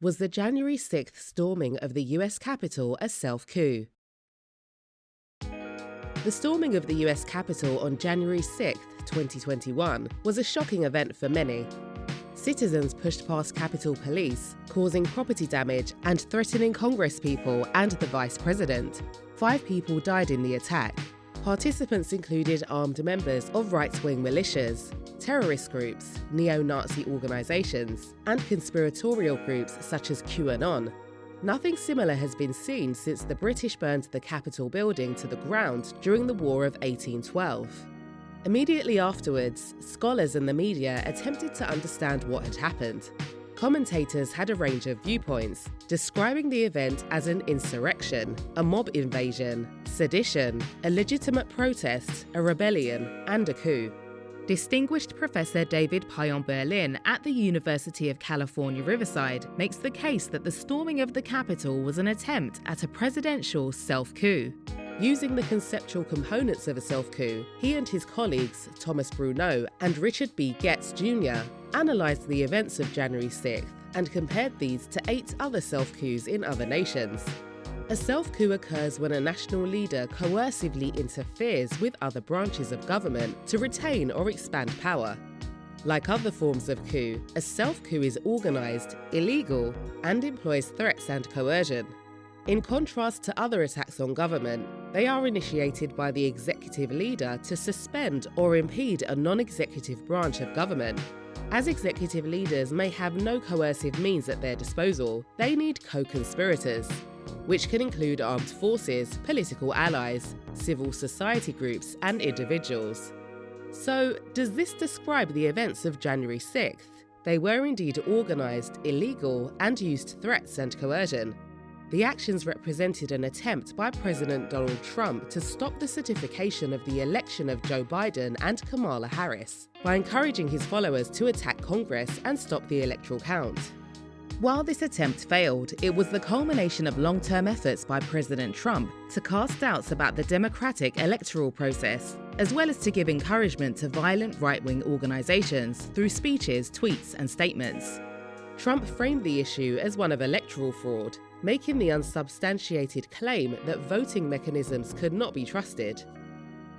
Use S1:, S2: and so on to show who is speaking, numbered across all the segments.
S1: Was the January 6th storming of the US Capitol a self-coup? The storming of the US Capitol on January 6, 2021, was a shocking event for many. Citizens pushed past Capitol Police, causing property damage and threatening Congresspeople and the Vice President. 5 people died in the attack. Participants included armed members of right-wing militias, terrorist groups, neo-Nazi organizations, and conspiratorial groups such as QAnon. Nothing similar has been seen since the British burned the Capitol building to the ground during the War of 1812. Immediately afterwards, scholars and the media attempted to understand what had happened. Commentators had a range of viewpoints, describing the event as an insurrection, a mob invasion, sedition, a legitimate protest, a rebellion, and a coup. Distinguished Professor David Pion Berlin at the University of California, Riverside makes the case that the storming of the Capitol was an attempt at a presidential self-coup. Using the conceptual components of a self-coup, he and his colleagues, Thomas Bruneau and Richard B. Getz Jr., analysed the events of January 6th and compared these to 8 other self-coups in other nations. A self-coup occurs when a national leader coercively interferes with other branches of government to retain or expand power. Like other forms of coup, a self-coup is organised, illegal, and employs threats and coercion. In contrast to other attacks on government, they are initiated by the executive leader to suspend or impede a non-executive branch of government. As executive leaders may have no coercive means at their disposal, they need co-conspirators, which can include armed forces, political allies, civil society groups, and individuals. So, does this describe the events of January 6th? They were indeed organised, illegal, and used threats and coercion. The actions represented an attempt by President Donald Trump to stop the certification of the election of Joe Biden and Kamala Harris by encouraging his followers to attack Congress and stop the electoral count. While this attempt failed, it was the culmination of long-term efforts by President Trump to cast doubts about the democratic electoral process, as well as to give encouragement to violent right-wing organizations through speeches, tweets, and statements. Trump framed the issue as one of electoral fraud, making the unsubstantiated claim that voting mechanisms could not be trusted.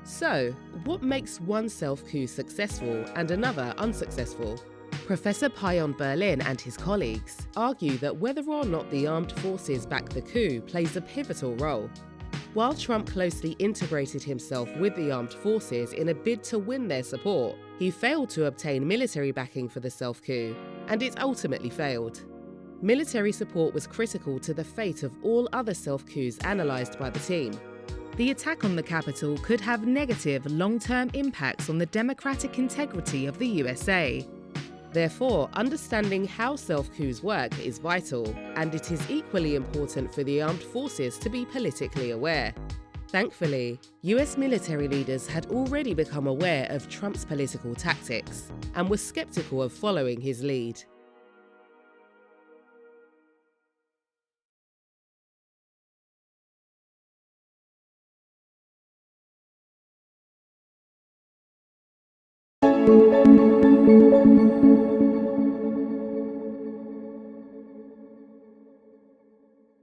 S1: So, what makes one self-coup successful and another unsuccessful? Professor Pion Berlin and his colleagues argue that whether or not the armed forces back the coup plays a pivotal role. While Trump closely integrated himself with the armed forces in a bid to win their support, he failed to obtain military backing for the self-coup, and it ultimately failed. Military support was critical to the fate of all other self-coups analysed by the team. The attack on the Capitol could have negative long-term impacts on the democratic integrity of the USA. Therefore, understanding how self-coups work is vital, and it is equally important for the armed forces to be politically aware. Thankfully, US military leaders had already become aware of Trump's political tactics and were skeptical of following his lead.